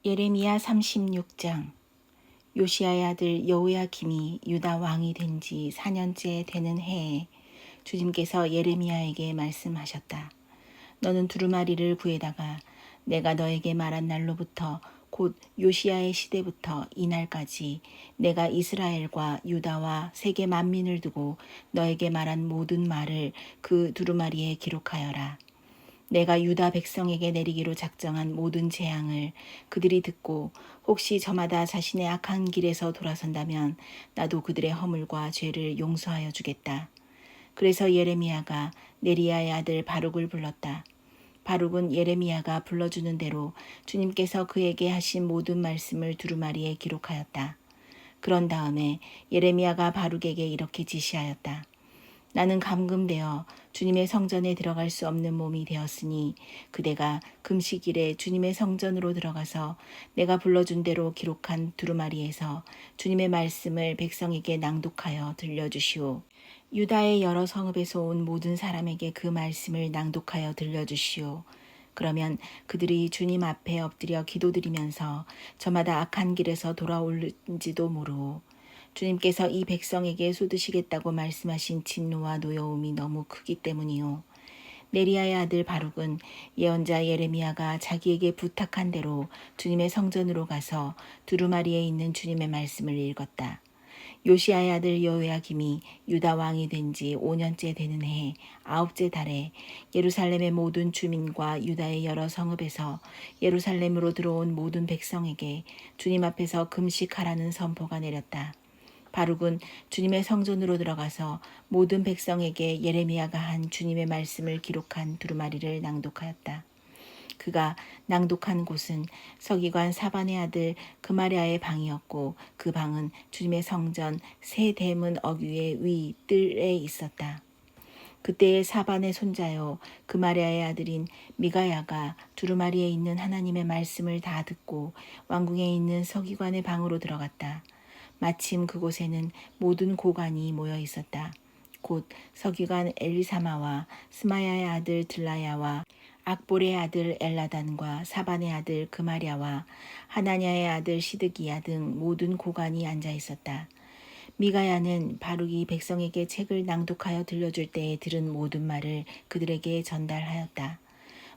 예레미야 36장. 요시야의 아들 여호야김이 유다 왕이 된 지 4년째 되는 해에 주님께서 예레미야에게 말씀하셨다. 너는 두루마리를 구해다가 내가 너에게 말한 날로부터 곧 요시야의 시대부터 이날까지 내가 이스라엘과 유다와 세계 만민을 두고 너에게 말한 모든 말을 그 두루마리에 기록하여라. 내가 유다 백성에게 내리기로 작정한 모든 재앙을 그들이 듣고 혹시 저마다 자신의 악한 길에서 돌아선다면 나도 그들의 허물과 죄를 용서하여 주겠다. 그래서 예레미야가 네리야의 아들 바룩을 불렀다. 바룩은 예레미야가 불러주는 대로 주님께서 그에게 하신 모든 말씀을 두루마리에 기록하였다. 그런 다음에 예레미야가 바룩에게 이렇게 지시하였다. 나는 감금되어 주님의 성전에 들어갈 수 없는 몸이 되었으니 그대가 금식일에 주님의 성전으로 들어가서 내가 불러준 대로 기록한 두루마리에서 주님의 말씀을 백성에게 낭독하여 들려주시오. 유다의 여러 성읍에서 온 모든 사람에게 그 말씀을 낭독하여 들려주시오. 그러면 그들이 주님 앞에 엎드려 기도드리면서 저마다 악한 길에서 돌아올는지도 모르오. 주님께서 이 백성에게 쏟으시겠다고 말씀하신 진노와 노여움이 너무 크기 때문이요. 네리야의 아들 바룩은 예언자 예레미야가 자기에게 부탁한 대로 주님의 성전으로 가서 두루마리에 있는 주님의 말씀을 읽었다. 요시야의 아들 여호야김이 유다 왕이 된 지 5년째 되는 해 9째 달에 예루살렘의 모든 주민과 유다의 여러 성읍에서 예루살렘으로 들어온 모든 백성에게 주님 앞에서 금식하라는 선포가 내렸다. 바룩은 주님의 성전으로 들어가서 모든 백성에게 예레미야가 한 주님의 말씀을 기록한 두루마리를 낭독하였다. 그가 낭독한 곳은 서기관 사반의 아들 그마랴의 방이었고 그 방은 주님의 성전 세 대문 어귀의 위 뜰에 있었다. 그때의 사반의 손자요 그마랴의 아들인 미가야가 두루마리에 있는 하나님의 말씀을 다 듣고 왕궁에 있는 서기관의 방으로 들어갔다. 마침 그곳에는 모든 고관이 모여 있었다. 곧 서기관 엘리사마와 스마야의 아들 들라야와 악볼의 아들 엘라단과 사반의 아들 그마랴와 하나냐의 아들 시드기야 등 모든 고관이 앉아 있었다. 미가야는 바룩이 백성에게 책을 낭독하여 들려줄 때에 들은 모든 말을 그들에게 전달하였다.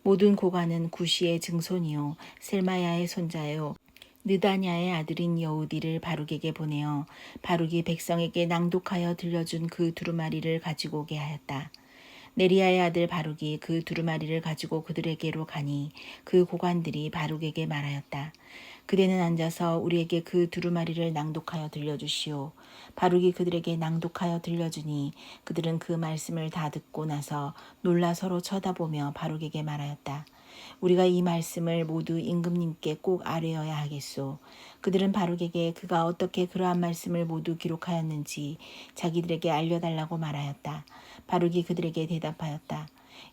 모든 고관은 구시의 증손이요 셀마야의 손자요 느다냐의 아들인 여우디를 바룩에게 보내어 바룩이 백성에게 낭독하여 들려준 그 두루마리를 가지고 오게 하였다. 네리야의 아들 바룩이 그 두루마리를 가지고 그들에게로 가니 그 고관들이 바룩에게 말하였다. 그대는 앉아서 우리에게 그 두루마리를 낭독하여 들려주시오. 바룩이 그들에게 낭독하여 들려주니 그들은 그 말씀을 다 듣고 나서 놀라 서로 쳐다보며 바룩에게 말하였다. 우리가 이 말씀을 모두 임금님께 꼭 아뢰어야 하겠소. 그들은 바룩에게 그가 어떻게 그러한 말씀을 모두 기록하였는지 자기들에게 알려달라고 말하였다. 바룩이 그들에게 대답하였다.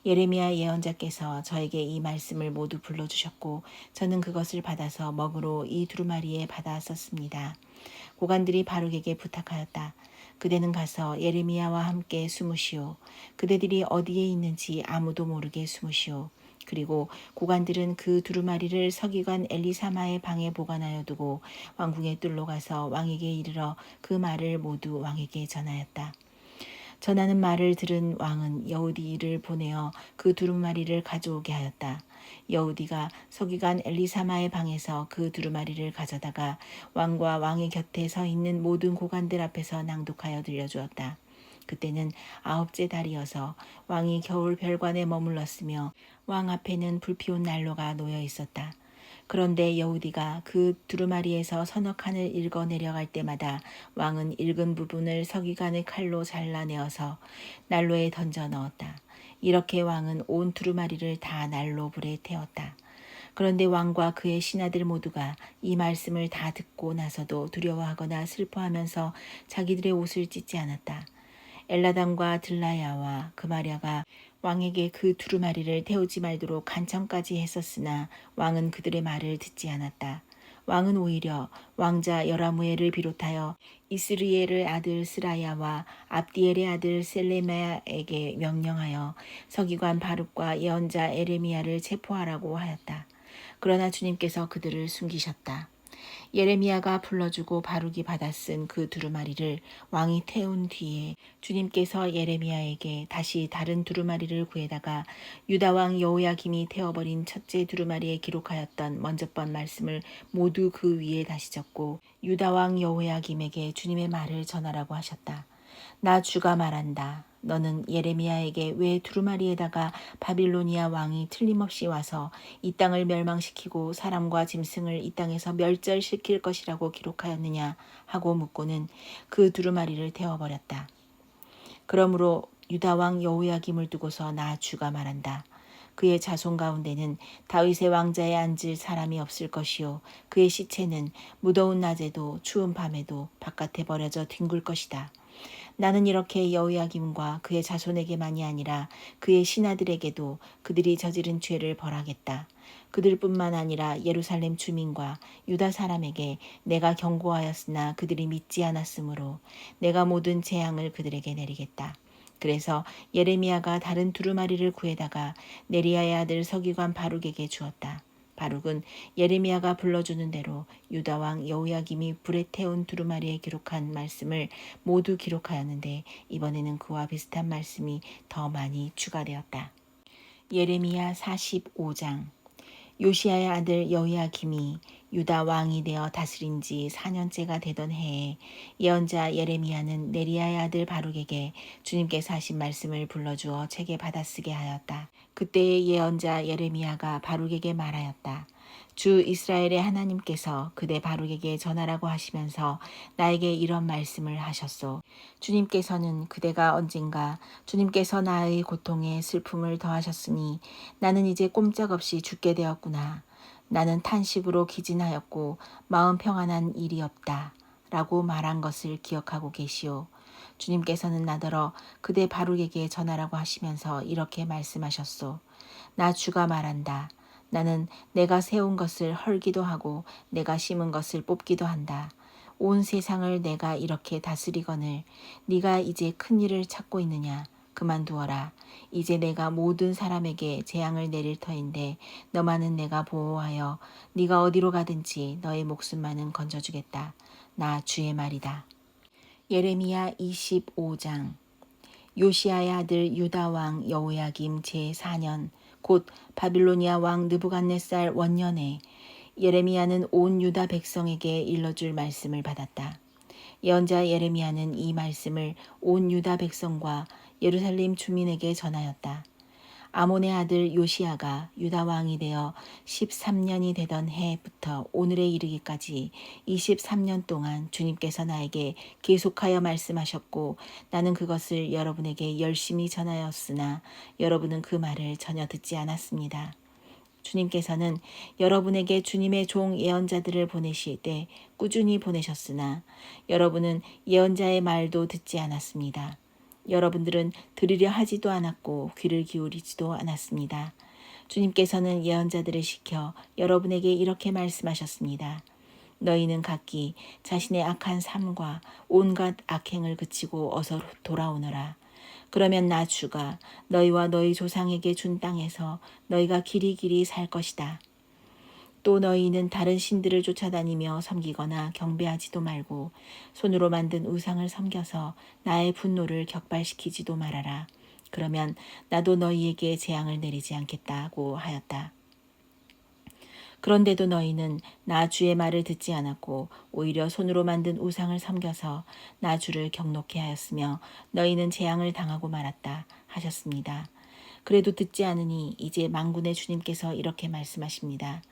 예레미야 예언자께서 저에게 이 말씀을 모두 불러주셨고 저는 그것을 받아서 먹으로 이 두루마리에 받아 썼습니다. 고관들이 바룩에게 부탁하였다. 그대는 가서 예레미야와 함께 숨으시오. 그대들이 어디에 있는지 아무도 모르게 숨으시오. 그리고 고관들은 그 두루마리를 서기관 엘리사마의 방에 보관하여 두고 왕궁의 뜰로 가서 왕에게 이르러 그 말을 모두 왕에게 전하였다. 전하는 말을 들은 왕은 여우디를 보내어 그 두루마리를 가져오게 하였다. 여우디가 서기관 엘리사마의 방에서 그 두루마리를 가져다가 왕과 왕의 곁에 서 있는 모든 고관들 앞에서 낭독하여 들려주었다. 그때는 9째 달이어서 왕이 겨울 별관에 머물렀으며 왕 앞에는 불피운 난로가 놓여 있었다. 그런데 여우디가 그 두루마리에서 서너 칸을 읽어 내려갈 때마다 왕은 읽은 부분을 서기관의 칼로 잘라내어서 난로에 던져 넣었다. 이렇게 왕은 온 두루마리를 다 난로 불에 태웠다. 그런데 왕과 그의 신하들 모두가 이 말씀을 다 듣고 나서도 두려워하거나 슬퍼하면서 자기들의 옷을 찢지 않았다. 엘라담과 들라야와 그마랴가 왕에게 그 두루마리를 태우지 말도록 간청까지 했었으나 왕은 그들의 말을 듣지 않았다. 왕은 오히려 왕자 여라무엘을 비롯하여 이스리엘의 아들 스라야와 압디엘의 아들 셀레메에게 명령하여 서기관 바룩과 예언자 에레미야를 체포하라고 하였다. 그러나 주님께서 그들을 숨기셨다. 예레미야가 불러주고 바룩이 받아 쓴 그 두루마리를 왕이 태운 뒤에 주님께서 예레미야에게 다시 다른 두루마리를 구해다가 유다 왕 여호야김이 태워버린 첫째 두루마리에 기록하였던 먼저번 말씀을 모두 그 위에 다시 적고 유다 왕 여호야김에게 주님의 말을 전하라고 하셨다. 나 주가 말한다. 너는 예레미야에게 왜 두루마리에다가 바빌로니아 왕이 틀림없이 와서 이 땅을 멸망시키고 사람과 짐승을 이 땅에서 멸절시킬 것이라고 기록하였느냐 하고 묻고는 그 두루마리를 태워버렸다. 그러므로 유다 왕 여호야김을 두고서 나 주가 말한다. 그의 자손 가운데는 다윗의 왕자에 앉을 사람이 없을 것이요 그의 시체는 무더운 낮에도 추운 밤에도 바깥에 버려져 뒹굴 것이다. 나는 이렇게 여호야김과 그의 자손에게만이 아니라 그의 신하들에게도 그들이 저지른 죄를 벌하겠다. 그들뿐만 아니라 예루살렘 주민과 유다 사람에게 내가 경고하였으나 그들이 믿지 않았으므로 내가 모든 재앙을 그들에게 내리겠다. 그래서 예레미야가 다른 두루마리를 구해다가 네리야의 아들 서기관 바룩에게 주었다. 바룩은 예레미야가 불러주는 대로 유다 왕 여호야김이 불에 태운 두루마리에 기록한 말씀을 모두 기록하였는데 이번에는 그와 비슷한 말씀이 더 많이 추가되었다. 예레미야 45장. 요시야의 아들 여호야김이 유다 왕이 되어 다스린 지 4년째가 되던 해에 예언자 예레미야는 네리야의 아들 바룩에게 주님께서 하신 말씀을 불러주어 책에 받아쓰게 하였다. 그때의 예언자 예레미야가 바룩에게 말하였다. 주 이스라엘의 하나님께서 그대 바룩에게 전하라고 하시면서 나에게 이런 말씀을 하셨소. 주님께서는 그대가 언젠가 주님께서 나의 고통에 슬픔을 더하셨으니 나는 이제 꼼짝없이 죽게 되었구나. 나는 탄식으로 기진하였고 마음 평안한 일이 없다. 라고 말한 것을 기억하고 계시오. 주님께서는 나더러 그대 바룩에게 전하라고 하시면서 이렇게 말씀하셨소. 나 주가 말한다. 나는 내가 세운 것을 헐기도 하고 내가 심은 것을 뽑기도 한다. 온 세상을 내가 이렇게 다스리거늘 네가 이제 큰 일을 찾고 있느냐. 그만두어라. 이제 내가 모든 사람에게 재앙을 내릴 터인데 너만은 내가 보호하여 네가 어디로 가든지 너의 목숨만은 건져주겠다. 나 주의 말이다. 예레미야 25장. 요시야의 아들 유다 왕 여호야김 제4년 곧 바빌로니아 왕 느부갓네살 원년에 예레미야는 온 유다 백성에게 일러줄 말씀을 받았다. 예언자 예레미야는 이 말씀을 온 유다 백성과 예루살렘 주민에게 전하였다. 아몬의 아들 요시야가 유다 왕이 되어 13년이 되던 해부터 오늘에 이르기까지 23년 동안 주님께서 나에게 계속하여 말씀하셨고 나는 그것을 여러분에게 열심히 전하였으나 여러분은 그 말을 전혀 듣지 않았습니다. 주님께서는 여러분에게 주님의 종 예언자들을 보내실 때 꾸준히 보내셨으나 여러분은 예언자의 말도 듣지 않았습니다. 여러분들은 들으려 하지도 않았고 귀를 기울이지도 않았습니다. 주님께서는 예언자들을 시켜 여러분에게 이렇게 말씀하셨습니다. 너희는 각기 자신의 악한 삶과 온갖 악행을 그치고 어서 돌아오너라. 그러면 나 주가 너희와 너희 조상에게 준 땅에서 너희가 길이길이 살 것이다. 또 너희는 다른 신들을 쫓아다니며 섬기거나 경배하지도 말고 손으로 만든 우상을 섬겨서 나의 분노를 격발시키지도 말아라. 그러면 나도 너희에게 재앙을 내리지 않겠다고 하였다. 그런데도 너희는 나 주의 말을 듣지 않았고 오히려 손으로 만든 우상을 섬겨서 나 주를 경노케 하였으며 너희는 재앙을 당하고 말았다 하셨습니다. 그래도 듣지 않으니 이제 만군의 주님께서 이렇게 말씀하십니다.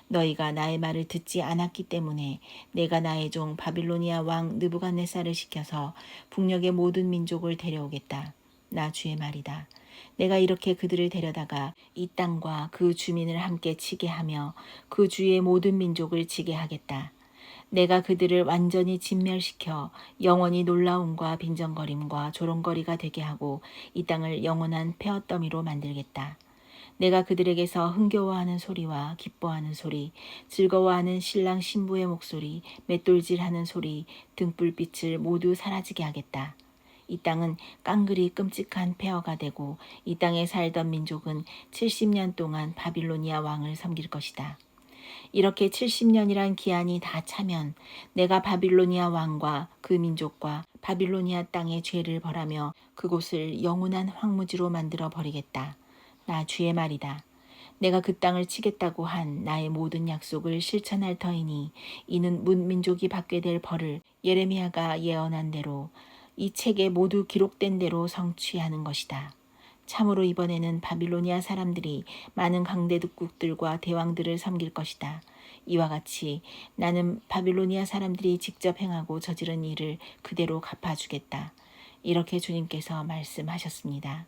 너희가 나의 말을 듣지 않았기 때문에 내가 나의 종 바빌로니아 왕 느부갓네살을 시켜서 북녘의 모든 민족을 데려오겠다. 나 주의 말이다. 내가 이렇게 그들을 데려다가 이 땅과 그 주민을 함께 치게 하며 그 주위의 모든 민족을 치게 하겠다. 내가 그들을 완전히 진멸시켜 영원히 놀라움과 빈정거림과 조롱거리가 되게 하고 이 땅을 영원한 폐허더미로 만들겠다. 내가 그들에게서 흥겨워하는 소리와 기뻐하는 소리, 즐거워하는 신랑 신부의 목소리, 맷돌질하는 소리, 등불빛을 모두 사라지게 하겠다. 이 땅은 깡그리 끔찍한 폐허가 되고 이 땅에 살던 민족은 70년 동안 바빌로니아 왕을 섬길 것이다. 이렇게 70년이란 기한이 다 차면 내가 바빌로니아 왕과 그 민족과 바빌로니아 땅의 죄를 벌하며 그곳을 영원한 황무지로 만들어 버리겠다. 나 주의 말이다. 내가 그 땅을 치겠다고 한 나의 모든 약속을 실천할 터이니 이는 문민족이 받게 될 벌을 예레미야가 예언한 대로 이 책에 모두 기록된 대로 성취하는 것이다. 참으로 이번에는 바빌로니아 사람들이 많은 강대국들과 대왕들을 섬길 것이다. 이와 같이 나는 바빌로니아 사람들이 직접 행하고 저지른 일을 그대로 갚아주겠다. 이렇게 주님께서 말씀하셨습니다.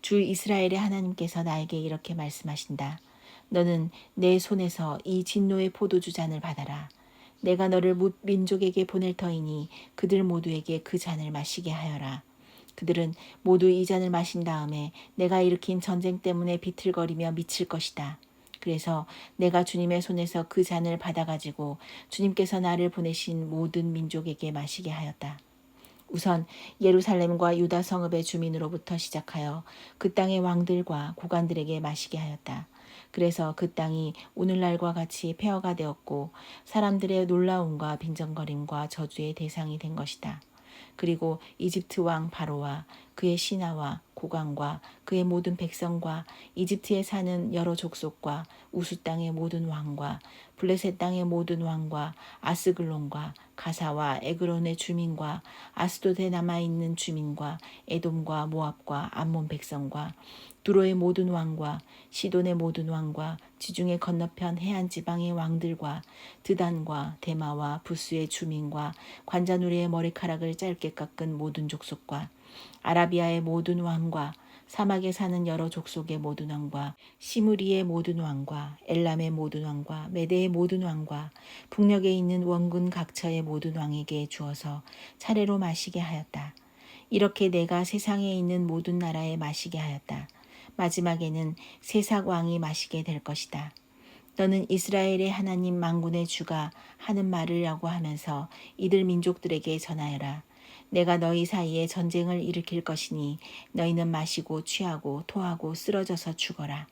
주 이스라엘의 하나님께서 나에게 이렇게 말씀하신다. 너는 내 손에서 이 진노의 포도주 잔을 받아라. 내가 너를 민족에게 보낼 터이니 그들 모두에게 그 잔을 마시게 하여라. 그들은 모두 이 잔을 마신 다음에 내가 일으킨 전쟁 때문에 비틀거리며 미칠 것이다. 그래서 내가 주님의 손에서 그 잔을 받아가지고 주님께서 나를 보내신 모든 민족에게 마시게 하였다. 우선 예루살렘과 유다 성읍의 주민으로부터 시작하여 그 땅의 왕들과 고관들에게 마시게 하였다. 그래서 그 땅이 오늘날과 같이 폐허가 되었고 사람들의 놀라움과 빈정거림과 저주의 대상이 된 것이다. 그리고 이집트 왕 바로와 그의 신하와 고관과 그의 모든 백성과 이집트에 사는 여러 족속과 우수 땅의 모든 왕과 블레셋 땅의 모든 왕과 아스글론과 가사와 에그론의 주민과 아스돗에 남아있는 주민과 에돔과 모압과 암몬 백성과 두로의 모든 왕과 시돈의 모든 왕과 지중해 건너편 해안 지방의 왕들과 드단과 데마와 부스의 주민과 관자놀이의 머리카락을 짧게 깎은 모든 족속과 아라비아의 모든 왕과 사막에 사는 여러 족속의 모든 왕과 시므리의 모든 왕과 엘람의 모든 왕과 메대의 모든 왕과 북녘에 있는 원군 각처의 모든 왕에게 주어서 차례로 마시게 하였다. 이렇게 내가 세상에 있는 모든 나라에 마시게 하였다. 마지막에는 세상 왕이 마시게 될 것이다. 너는 이스라엘의 하나님 만군의 주가 하는 말이라고 하면서 이들 민족들에게 전하여라. 내가 너희 사이에 전쟁을 일으킬 것이니 너희는 마시고 취하고 토하고 쓰러져서 죽어라.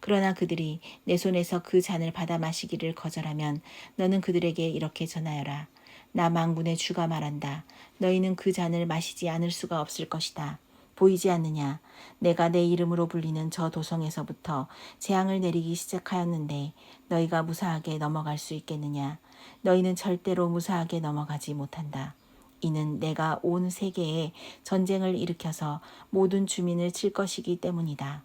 그러나 그들이 내 손에서 그 잔을 받아 마시기를 거절하면 너는 그들에게 이렇게 전하여라. 나 만군의 주가 말한다. 너희는 그 잔을 마시지 않을 수가 없을 것이다. 보이지 않느냐? 내가 내 이름으로 불리는 저 도성에서부터 재앙을 내리기 시작하였는데 너희가 무사하게 넘어갈 수 있겠느냐? 너희는 절대로 무사하게 넘어가지 못한다. 이는 내가 온 세계에 전쟁을 일으켜서 모든 주민을 칠 것이기 때문이다.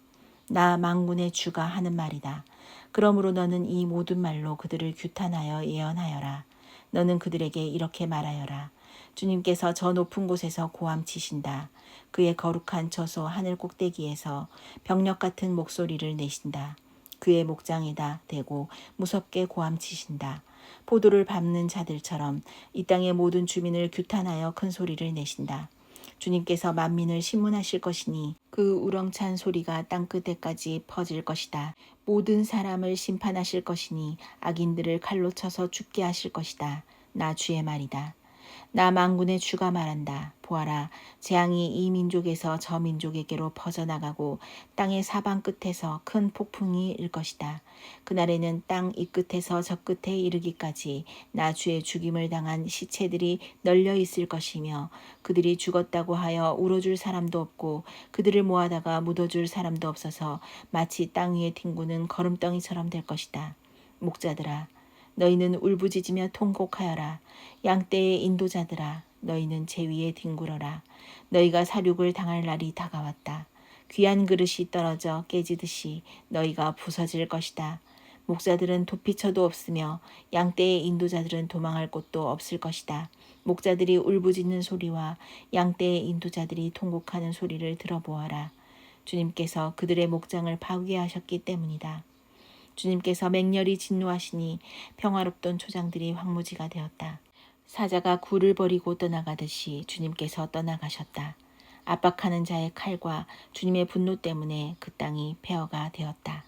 나 만군의 주가 하는 말이다. 그러므로 너는 이 모든 말로 그들을 규탄하여 예언하여라. 너는 그들에게 이렇게 말하여라. 주님께서 저 높은 곳에서 고함치신다. 그의 거룩한 처소 하늘 꼭대기에서 병력 같은 목소리를 내신다. 그의 목장에다 대고 무섭게 고함치신다. 포도를 밟는 자들처럼 이 땅의 모든 주민을 규탄하여 큰 소리를 내신다. 주님께서 만민을 심문하실 것이니 그 우렁찬 소리가 땅끝에까지 퍼질 것이다. 모든 사람을 심판하실 것이니 악인들을 칼로 쳐서 죽게 하실 것이다. 나 주의 말이다. 나 만군의 주가 말한다. 보아라, 재앙이 이 민족에서 저 민족에게로 퍼져나가고 땅의 사방 끝에서 큰 폭풍이 일 것이다. 그날에는 땅 이 끝에서 저 끝에 이르기까지 나 주의 죽임을 당한 시체들이 널려 있을 것이며 그들이 죽었다고 하여 울어줄 사람도 없고 그들을 모아다가 묻어줄 사람도 없어서 마치 땅 위에 뒹구는 거름덩이처럼 될 것이다. 목자들아, 너희는 울부짖으며 통곡하여라. 양떼의 인도자들아, 너희는 제 위에 뒹굴어라. 너희가 사륙을 당할 날이 다가왔다. 귀한 그릇이 떨어져 깨지듯이 너희가 부서질 것이다. 목자들은 도피처도 없으며 양떼의 인도자들은 도망할 곳도 없을 것이다. 목자들이 울부짖는 소리와 양떼의 인도자들이 통곡하는 소리를 들어보아라. 주님께서 그들의 목장을 파괴하셨기 때문이다. 주님께서 맹렬히 진노하시니 평화롭던 초장들이 황무지가 되었다. 사자가 굴을 버리고 떠나가듯이 주님께서 떠나가셨다. 압박하는 자의 칼과 주님의 분노 때문에 그 땅이 폐허가 되었다.